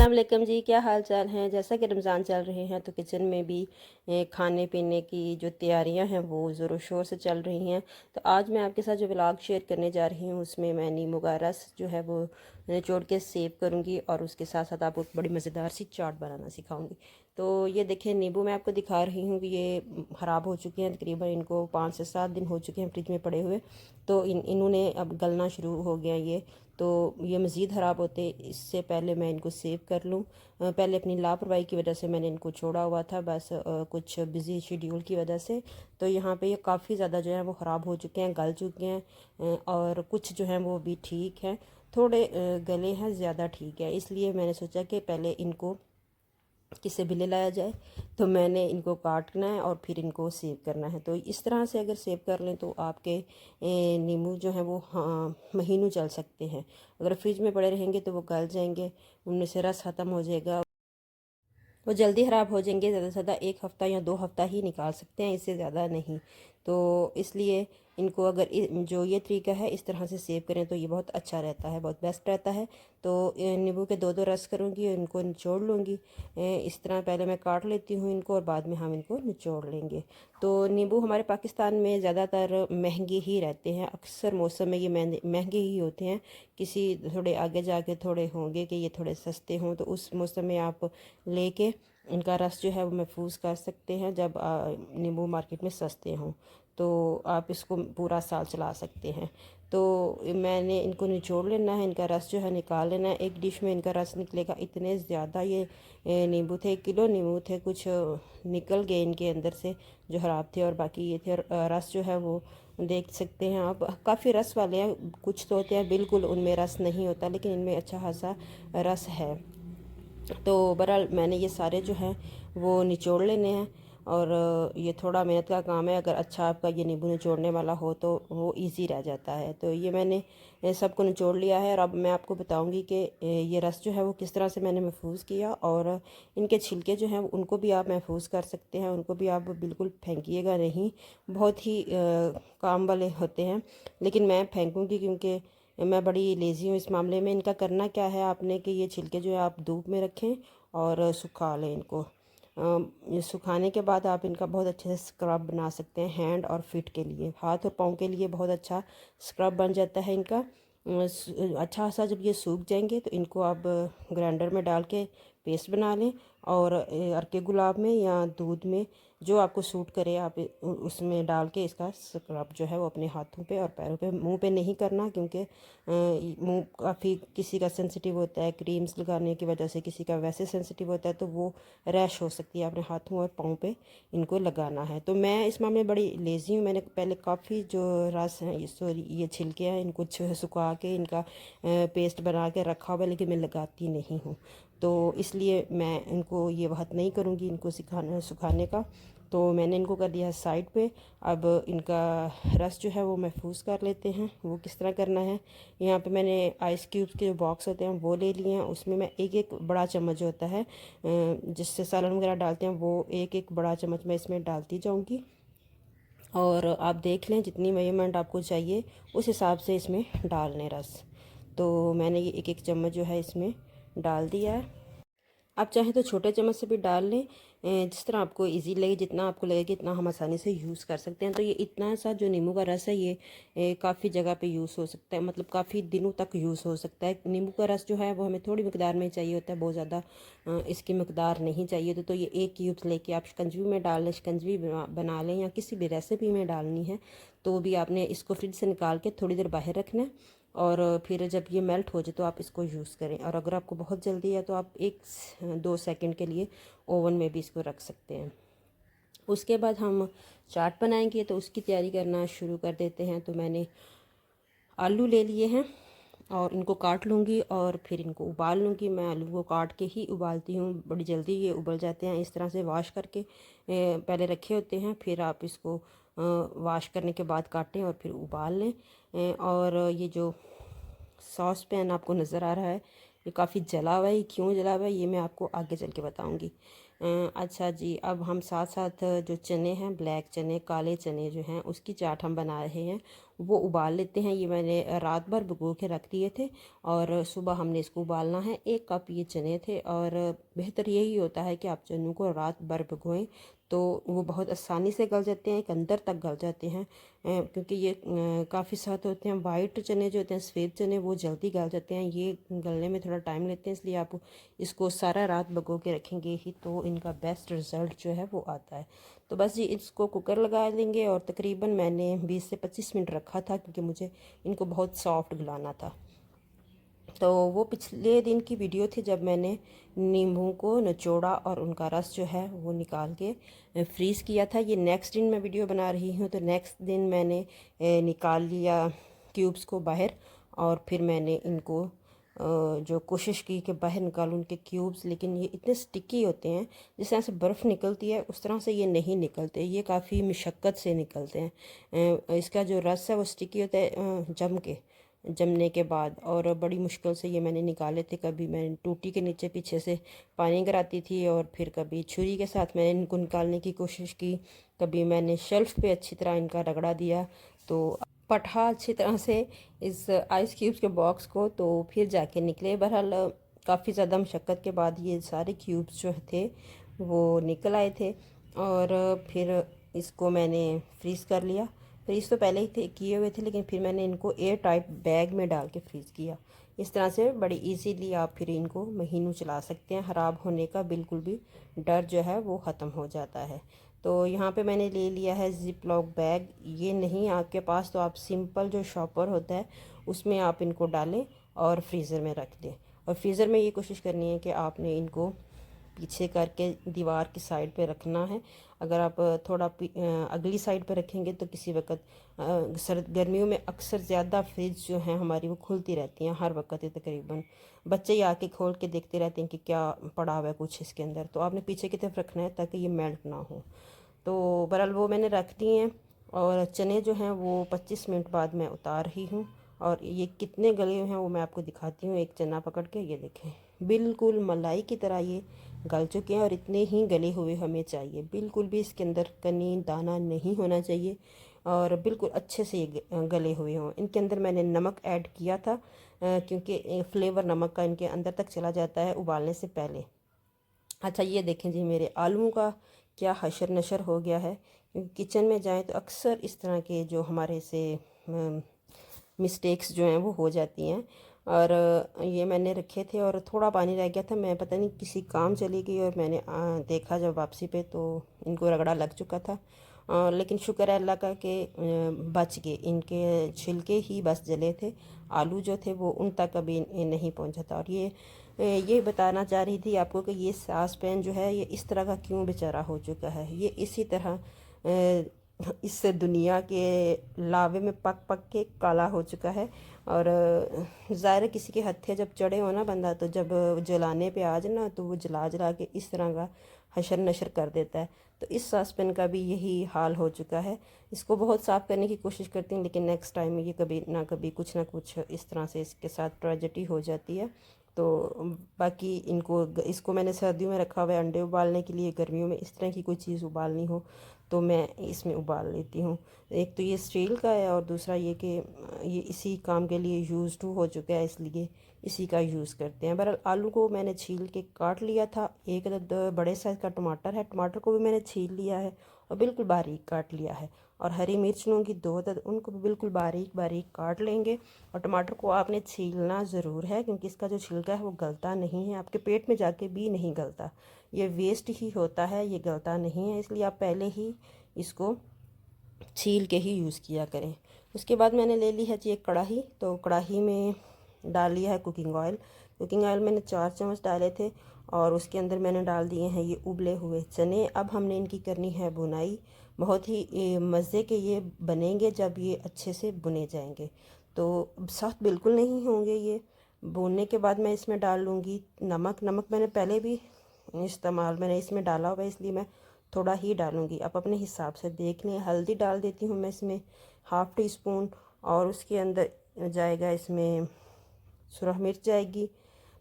अस्सलाम वालेकुम जी, क्या हाल चाल हैं। जैसा कि रमज़ान चल रहे हैं तो किचन में भी खाने पीने की जो तैयारियां हैं वो ज़ोरों शोर से चल रही हैं। तो आज मैं आपके साथ जो व्लॉग शेयर करने जा रही हूँ उसमें मैं नींबू का रस जो है वो निचोड़ के सेव करूँगी और उसके साथ साथ आपको बड़ी मज़ेदार सी चाट बनाना सिखाऊंगी। तो ये देखिए, नींबू मैं आपको दिखा रही हूँ कि ये ख़राब हो चुके हैं, तकरीबन इनको 5 से 7 दिन हो चुके हैं फ्रिज में पड़े हुए। तो इन्होंने अब गलना शुरू हो गया ये। तो ये मज़ीद ख़राब होते, इससे पहले मैं इनको सेव कर लूँ। पहले अपनी लापरवाही की वजह से मैंने इनको छोड़ा हुआ था, बस कुछ बिज़ी शेड्यूल की वजह से। तो यहाँ पे ये काफ़ी ज़्यादा जो है वो ख़राब हो चुके हैं, गल चुके हैं। और कुछ जो हैं वो भी ठीक हैं, थोड़े गले हैं, ज़्यादा ठीक है। इसलिए मैंने सोचा कि पहले इनको किससे भी ले लाया जाए। तो मैंने इनको काटना है और फिर इनको सेव करना है। तो इस तरह से अगर सेव कर लें तो आपके नींबू जो हैं वो महीनों चल सकते हैं। अगर फ्रिज में पड़े रहेंगे तो वो गल जाएंगे, उनमें से रस ख़त्म हो जाएगा, वो जल्दी ख़राब हो जाएंगे। ज़्यादा से ज़्यादा 1 हफ़्ता या 2 हफ़्ता ही निकाल सकते हैं, इससे ज़्यादा नहीं। तो इसलिए इनको अगर जो ये तरीका है इस तरह से सेव करें तो ये बहुत अच्छा रहता है, बहुत बेस्ट रहता है। तो नींबू के दो दो रस करूँगी, इनको निचोड़ लूँगी। इस तरह पहले मैं काट लेती हूँ इनको और बाद में हम इनको निचोड़ लेंगे। तो नींबू हमारे पाकिस्तान में ज़्यादातर महंगे ही रहते हैं, अक्सर मौसम में ये महंगे ही होते हैं। किसी थोड़े आगे जाके थोड़े होंगे कि ये थोड़े सस्ते हों, तो उस मौसम में आप लेके इनका रस जो है वो महफूज कर सकते हैं। जब नींबू मार्केट में सस्ते हों तो आप इसको पूरा साल चला सकते हैं। तो मैंने इनको निचोड़ लेना है, इनका रस जो है निकाल लेना है। एक डिश में इनका रस निकलेगा, इतने ज़्यादा ये नींबू थे, 1 किलो नींबू थे, कुछ निकल गए इनके अंदर से जो ख़राब थे और बाकी ये थे। और रस जो है वो देख सकते हैं आप, काफ़ी रस वाले हैं। कुछ तो होते हैं बिल्कुल उनमें रस नहीं होता, लेकिन इनमें अच्छा खासा रस है। तो बहरहाल मैंने ये सारे जो हैं वो निचोड़ लेने हैं। और ये थोड़ा मेहनत का काम है, अगर अच्छा आपका ये नींबू निचोड़ने वाला हो तो वो इजी रह जाता है। तो ये मैंने सबको निचोड़ लिया है और अब मैं आपको बताऊंगी कि ये रस जो है वो किस तरह से मैंने महफूज किया। और इनके छिलके जो हैं उनको भी आप महफूज कर सकते हैं, उनको भी आप बिल्कुल फेंकिएगा नहीं, बहुत ही काम वाले होते हैं। लेकिन मैं फेंकूँगी क्योंकि मैं बड़ी लेज़ी हूँ इस मामले में। इनका करना क्या है आपने कि ये छिलके जो है आप धूप में रखें और सुखा लें इनको। ये सुखाने के बाद आप इनका बहुत अच्छे से स्क्रब बना सकते हैं। हैंड और फिट के लिए, हाथ और पाँव के लिए बहुत अच्छा स्क्रब बन जाता है इनका। अच्छा सा जब ये सूख जाएंगे तो इनको आप ग्राइंडर में डाल के पेस्ट बना लें और अर्के गुलाब में या दूध में, जो आपको सूट करे, आप उसमें डाल के इसका स्क्रब जो है वो अपने हाथों पे और पैरों पे, मुंह पे नहीं करना क्योंकि मुंह काफ़ी किसी का सेंसिटिव होता है, क्रीम्स लगाने की वजह से किसी का वैसे सेंसिटिव होता है, तो वो रैश हो सकती है। अपने हाथों और पाँव पे इनको लगाना है। तो मैं इस मामले में बड़ी लेज़ी हूँ, मैंने पहले काफ़ी जो रस हैं ये छिलके हैं इनको सुखा के इनका पेस्ट बना के रखा हुआ है, लेकिन मैं लगाती नहीं हूँ। तो इसलिए मैं इनको ये वक्त नहीं करूँगी इनको सुखाने का। तो मैंने इनको कर दिया साइड पे। अब इनका रस जो है वो महफूज कर लेते हैं। वो किस तरह करना है, यहाँ पे मैंने आइस क्यूब्स के जो बॉक्स होते हैं वो ले लिए हैं। उसमें मैं एक एक बड़ा चम्मच जो होता है जिससे सालन वगैरह डालते हैं, वो एक एक बड़ा चम्मच मैं इसमें डालती जाऊँगी। और आप देख लें जितनी मेजरमेंट आपको चाहिए उस हिसाब से इसमें डाल लें रस। तो मैंने ये एक एक चम्मच जो है इसमें डाल दिया है। आप चाहें तो छोटे चम्मच से भी डाल लें, जिस तरह आपको इजी लगे, जितना आपको लगे कि इतना हम आसानी से यूज़ कर सकते हैं। तो ये इतना सा जो नींबू का रस है ये काफ़ी जगह पे यूज़ हो सकता है, मतलब काफ़ी दिनों तक यूज़ हो सकता है। नींबू का रस जो है वो हमें थोड़ी मकदार में चाहिए होता है, बहुत ज़्यादा इसकी मकदार नहीं चाहिए। तो ये 1 क्यूब्स लेके आप शिकंजवी में डाल लें, शिकंजवी बना लें, या किसी भी रेसिपी में डालनी है तो भी आपने इसको फ्रिज से निकाल के थोड़ी देर बाहर रखना है। और फिर जब ये मेल्ट हो जाए तो आप इसको यूज़ करें। और अगर आपको बहुत जल्दी है तो आप 1-2 सेकंड के लिए ओवन में भी इसको रख सकते हैं। उसके बाद हम चाट बनाएंगे, तो उसकी तैयारी करना शुरू कर देते हैं। तो मैंने आलू ले लिए हैं और इनको काट लूँगी और फिर इनको उबाल लूँगी। मैं आलू को काट के ही उबालती हूँ, बड़ी जल्दी ये उबल जाते हैं। इस तरह से वॉश करके पहले रखे होते हैं, फिर आप इसको वॉश करने के बाद काटें और फिर उबाल लें। और ये जो सॉस पैन आपको नज़र आ रहा है ये काफ़ी जला हुआ है। क्यों जला हुआ है ये मैं आपको आगे चल के बताऊँगी। अच्छा जी, अब हम साथ साथ जो चने हैं, ब्लैक चने, काले चने जो हैं, उसकी चाट हम बना रहे हैं। वो उबाल लेते हैं। ये मैंने रात भर भिगो के रख दिए थे और सुबह हमने इसको उबालना है। 1 कप ये चने थे और बेहतर यही होता है कि आप चनों को रात भर भिगोएं तो वो बहुत आसानी से गल जाते हैं, एक अंदर तक गल जाते हैं। क्योंकि ये काफ़ी सख्त होते हैं। वाइट चने जो होते हैं, सफ़ेद चने, वो जल्दी गल जाते हैं, ये गलने में थोड़ा टाइम लेते हैं। इसलिए आप इसको सारा रात भिगो के रखेंगे ही तो इनका बेस्ट रिज़ल्ट जो है वो आता है। तो बस जी इसको कुकर लगा देंगे और तकरीबन मैंने 20 से 25 मिनट रखा था क्योंकि मुझे इनको बहुत सॉफ्ट गलाना था। तो वो पिछले दिन की वीडियो थी जब मैंने नींबू को निचोड़ा और उनका रस जो है वो निकाल के फ्रीज़ किया था। ये नेक्स्ट दिन मैं वीडियो बना रही हूँ तो नेक्स्ट दिन मैंने निकाल लिया क्यूब्स को बाहर और फिर मैंने इनको जो कोशिश की कि बाहर निकालूं उनके क्यूब्स, लेकिन ये इतने स्टिकी होते हैं जिस तरह से बर्फ़ निकलती है उस तरह से ये नहीं निकलते, ये काफ़ी मुशक्क़त से निकलते हैं। इसका जो रस है वो स्टिकी होता है जमने के बाद, और बड़ी मुश्किल से ये मैंने निकाले थे। कभी मैंने टूटी के नीचे पीछे से पानी गिराती थी और फिर कभी छुरी के साथ मैंने इनको निकालने की कोशिश की, कभी मैंने शेल्फ़ पे अच्छी तरह इनका रगड़ा दिया तो पटा अच्छी तरह से इस आइस क्यूब्स के बॉक्स को, तो फिर जाके निकले। बहरहाल काफ़ी ज़्यादा मशक्क़त के बाद ये सारे क्यूब्स जो थे वो निकल आए थे और फिर इसको मैंने फ्रीज़ कर लिया। फ्रीज़ तो पहले ही थे किए हुए थे, लेकिन फिर मैंने इनको एयर टाइट बैग में डाल के फ्रीज़ किया। इस तरह से बड़ी इजीली आप फिर इनको महीनों चला सकते हैं, ख़राब होने का बिल्कुल भी डर जो है वो ख़त्म हो जाता है। तो यहाँ पे मैंने ले लिया है ज़िप लॉक बैग। ये नहीं आपके पास तो आप सिंपल जो शॉपर होता है उसमें आप इनको डालें और फ्रीज़र में रख दें। और फ्रीज़र में ये कोशिश करनी है कि आपने इनको पीछे करके दीवार की साइड पे रखना है। अगर आप थोड़ा अगली साइड पे रखेंगे तो किसी वक्त सर्द गर्मियों में अक्सर ज़्यादा फ्रिज जो है हमारी वो खुलती रहती हैं हर वक्त ही तकरीबन। बच्चे ही आके खोल के देखते रहते हैं कि क्या पड़ा हुआ है कुछ इसके अंदर, तो आपने पीछे की तरफ रखना है ताकि ये मेल्ट ना हो। तो बहरहाल वो मैंने रख दिए हैं और चने जो हैं वो 25 मिनट बाद मैं उतार रही हूँ। और ये कितने गले हुए हैं वो मैं आपको दिखाती हूँ। एक चना पकड़ के ये देखें, बिल्कुल मलाई की तरह ये गल चुके हैं और इतने ही गले हुए हमें चाहिए। बिल्कुल भी इसके अंदर कनी दाना नहीं होना चाहिए और बिल्कुल अच्छे से ये गले हुए हों। इनके अंदर मैंने नमक ऐड किया था क्योंकि फ्लेवर नमक का इनके अंदर तक चला जाता है उबालने से पहले। अच्छा ये देखें जी मेरे आलूओं का क्या हशर नशर हो गया है। क्योंकि किचन में जाएं तो अक्सर इस तरह के जो हमारे से मिस्टेक्स जो हैं वो हो जाती हैं। और ये मैंने रखे थे और थोड़ा पानी रह गया था, मैं पता नहीं किसी काम चली गई और मैंने देखा जब वापसी पे तो इनको रगड़ा लग चुका था। लेकिन शुक्र है अल्लाह का कि बच गए, इनके छिलके ही बस जले थे, आलू जो थे वो उन तक अभी नहीं पहुंचा था। और ये बताना चाह रही थी आपको कि ये सास पैन जो है ये इस तरह का क्यों बेचारा हो चुका है। ये इसी तरह इस दुनिया के लावे में पक पक के काला हो चुका है। और ज़ाहिर किसी के हत्थे जब चढ़े हो ना बंदा, तो जब जलाने पे आ जाए ना तो वो जला जला के इस तरह का हशर नशर कर देता है। तो इस सॉसपेन का भी यही हाल हो चुका है। इसको बहुत साफ़ करने की कोशिश करती हूँ लेकिन नेक्स्ट टाइम ये कभी ना कुछ इस तरह से इसके साथ ट्रेजेडी हो जाती है। तो बाकी इसको मैंने सर्दियों में रखा हुआ है अंडे उबालने के लिए। गर्मियों में इस तरह की कोई चीज़ उबालनी हो तो मैं इसमें उबाल लेती हूँ। एक तो ये स्टील का है और दूसरा ये कि ये इसी काम के लिए यूज़ टू हो चुका है, इसलिए इसी का यूज़ करते हैं। बहरहाल आलू को मैंने छील के काट लिया था। एक बड़े साइज़ का टमाटर है, टमाटर को भी मैंने छील लिया है और बिल्कुल बारीक काट लिया है। और हरी मिर्च लूँगी 2 अदद, उनको भी बिल्कुल बारीक बारीक काट लेंगे। और टमाटर को आपने छीलना ज़रूर है क्योंकि इसका जो छिलका है वो गलता नहीं है, आपके पेट में जाके भी नहीं गलता, ये वेस्ट ही होता है, ये गलता नहीं है। इसलिए आप पहले ही इसको छील के ही यूज़ किया करें। उसके बाद मैंने ले ली है जी एक कढ़ाई, तो कढ़ाई में डाल लिया है कुकिंग ऑयल। कुकिंग ऑयल मैंने 4 चम्मच डाले थे और उसके अंदर मैंने डाल दिए हैं ये उबले हुए चने। अब हमने इनकी करनी है बुनाई। बहुत ही मज़े के ये बनेंगे जब ये अच्छे से बुने जाएंगे, तो सख्त बिल्कुल नहीं होंगे ये। भूनने के बाद मैं इसमें डाल लूँगी नमक। नमक मैंने पहले भी मैंने इसमें डाला हुआ है, इसलिए मैं थोड़ा ही डालूँगी, आप अपने हिसाब से देख लें। हल्दी डाल देती हूँ मैं इसमें ½ टी स्पून, और उसके अंदर जाएगा इसमें सुरख मिर्च जाएगी।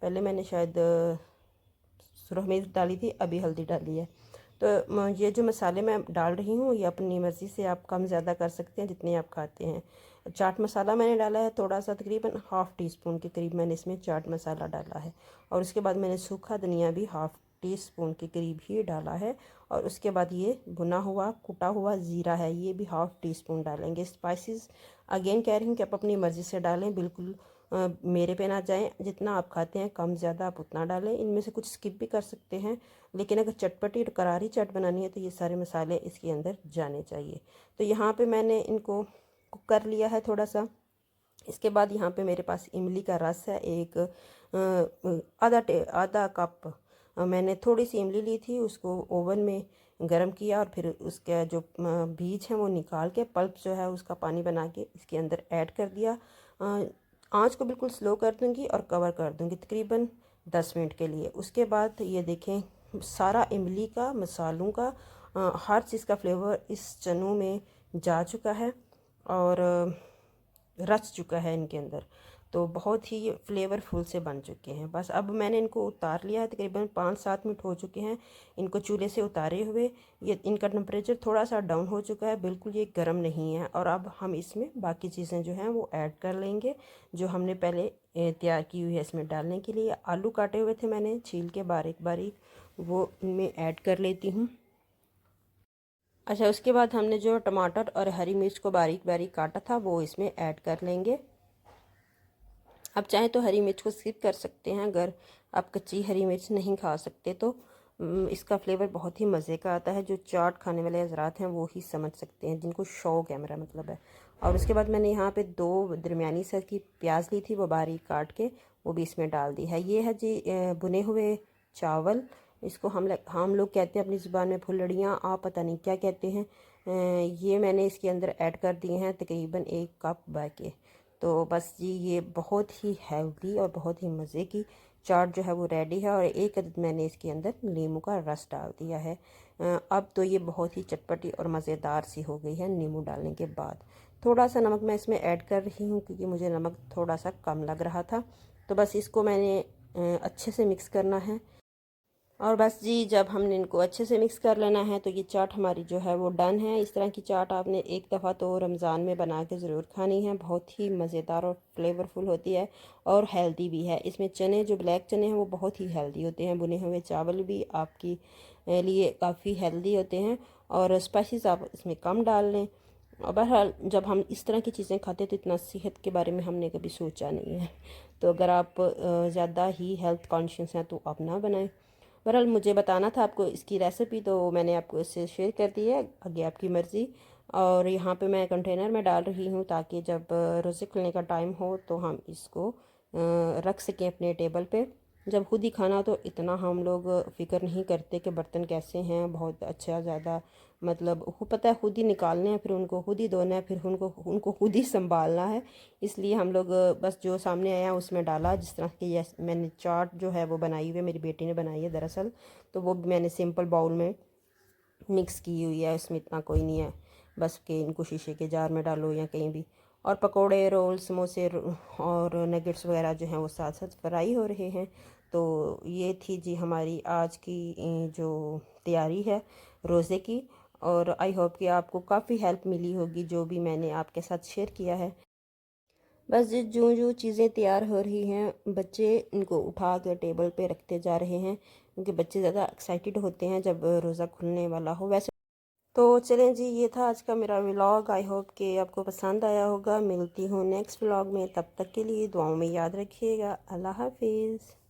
पहले मैंने शायद सुरख मिर्च डाली थी, अभी हल्दी डाली है। तो ये जो मसाले मैं डाल रही हूँ ये अपनी मर्ज़ी से आप कम ज़्यादा कर सकते हैं जितने आप खाते हैं। चाट मसाला मैंने डाला है थोड़ा सा, तकरीबन हाफ़ टी स्पून के करीब मैंने इसमें चाट मसाला डाला है। और उसके बाद मैंने सूखा धनिया भी हाफ़ टी स्पून के करीब ही डाला है। और उसके बाद ये भुना हुआ कुटा हुआ ज़ीरा है, ये भी हाफ़ टी स्पून डालेंगे। स्पाइसेस अगेन कह रही हूँ कि आप अपनी मर्ज़ी से डालें, बिल्कुल मेरे पे ना जाएं। जितना आप खाते हैं कम ज़्यादा आप उतना डालें। इनमें से कुछ स्किप भी कर सकते हैं, लेकिन अगर चटपटी और करारी चाट बनानी है तो ये सारे मसाले इसके अंदर जाने चाहिए। तो यहाँ पे मैंने इनको कुक कर लिया है थोड़ा सा। इसके बाद यहाँ पे मेरे पास इमली का रस है, एक आधा कप मैंने थोड़ी सी इमली ली थी, उसको ओवन में गरम किया और फिर उसके जो बीज हैं वो निकाल के पल्प जो है उसका पानी बना के इसके अंदर ऐड कर दिया। आँच को बिल्कुल स्लो कर दूँगी और कवर कर दूँगी तकरीबन 10 मिनट के लिए। उसके बाद ये देखें सारा इमली का, मसालों का, हर चीज़ का फ्लेवर इस चनों में जा चुका है और रच चुका है इनके अंदर। तो बहुत ही फ्लेवरफुल से बन चुके हैं। बस अब मैंने इनको उतार लिया है, तकरीबन 5-7 मिनट हो चुके हैं इनको चूल्हे से उतारे हुए। ये इनका टेम्परेचर थोड़ा सा डाउन हो चुका है, बिल्कुल ये गर्म नहीं है। और अब हम इसमें बाकी चीज़ें जो हैं वो ऐड कर लेंगे जो हमने पहले तैयार की हुई है इसमें डालने के लिए। आलू काटे हुए थे मैंने छील के बारीक बारीक, वो इनमें ऐड कर लेती हूँ। अच्छा, उसके बाद हमने जो टमाटर और हरी मिर्च को बारीक बारीक काटा था वो इसमें ऐड कर लेंगे। आप चाहें तो हरी मिर्च को स्किप कर सकते हैं, अगर आप कच्ची हरी मिर्च नहीं खा सकते तो इसका फ्लेवर बहुत ही मज़े का आता है। जो चाट खाने वाले हजरात हैं वो ही समझ सकते हैं, जिनको शौक है मेरा मतलब है। और उसके बाद मैंने यहाँ पे 2 दरमियानी साइज़ की प्याज ली थी, वो बारीक काट के वो भी इसमें डाल दी है। ये है जी भुने हुए चावल, इसको हम लोग कहते हैं अपनी ज़ुबान में फुलड़ियाँ, आप पता नहीं क्या कहते हैं। ये मैंने इसके अंदर ऐड कर दिए हैं तकरीबन 1 कप के। तो बस जी ये बहुत ही हेल्दी और बहुत ही मज़े की चाट जो है वो रेडी है। और 1 अदद मैंने इसके अंदर नींबू का रस डाल दिया है। अब तो ये बहुत ही चटपटी और मज़ेदार सी हो गई है नींबू डालने के बाद। थोड़ा सा नमक मैं इसमें ऐड कर रही हूँ क्योंकि मुझे नमक थोड़ा सा कम लग रहा था। तो बस इसको मैंने अच्छे से मिक्स करना है। और बस जी जब हमने इनको अच्छे से मिक्स कर लेना है तो ये चाट हमारी जो है वो डन है। इस तरह की चाट आपने एक दफ़ा तो रमज़ान में बना के ज़रूर खानी है, बहुत ही मज़ेदार और फ्लेवरफुल होती है और हेल्दी भी है। इसमें चने जो ब्लैक चने हैं वो बहुत ही हेल्दी होते हैं, भुने हुए चावल भी आपकी लिए काफ़ी हेल्दी होते हैं। और स्पाइसेस आप इसमें कम डाल लें। और बहरहाल जब हम इस तरह की चीज़ें खाते हैं तो इतना सेहत के बारे में हमने कभी सोचा नहीं है। तो अगर आप ज़्यादा ही हेल्थ कॉन्शियस हैं तो आप ना बनाएं। बहरहाल मुझे बताना था आपको इसकी रेसिपी, तो मैंने आपको इससे शेयर कर दी है, आगे आपकी मर्ज़ी। और यहाँ पे मैं कंटेनर में डाल रही हूँ ताकि जब रोज़े खुलने का टाइम हो तो हम इसको रख सकें अपने टेबल पे। जब खुद ही खाना हो तो इतना हम लोग फ़िक्र नहीं करते कि बर्तन कैसे हैं, बहुत अच्छा ज़्यादा मतलब पता है खुद ही निकालने हैं, फिर उनको खुद ही धोना है, फिर उनको उनको खुद ही संभालना है। इसलिए हम लोग बस जो सामने आया उसमें डाला। जिस तरह की ये मैंने चाट जो है वो बनाई हुई है, मेरी बेटी ने बनाई है दरअसल, तो वो भी मैंने सिंपल बाउल में मिक्स की हुई है। इसमें इतना कोई नहीं है, बस कि इनको शीशे के जार में डालो या कहीं भी। और पकोड़े, रोल, समोसे और नगेट्स वगैरह जो हैं वो साथ साथ फ्राई हो रहे हैं। तो ये थी जी हमारी आज की जो तैयारी है रोज़े की। और आई होप कि आपको काफ़ी हेल्प मिली होगी जो भी मैंने आपके साथ शेयर किया है। बस जो जो चीज़ें तैयार हो रही हैं बच्चे इनको उठा के टेबल पे रखते जा रहे हैं क्योंकि बच्चे ज़्यादा एक्साइटेड होते हैं जब रोज़ा खुलने वाला हो। वैसे तो चलें जी, ये था आज का मेरा व्लॉग। आई होप कि आपको पसंद आया होगा। मिलती हूँ नेक्स्ट व्लॉग में, तब तक के लिए दुआओं में याद रखिएगा। अल्लाह हाफिज़।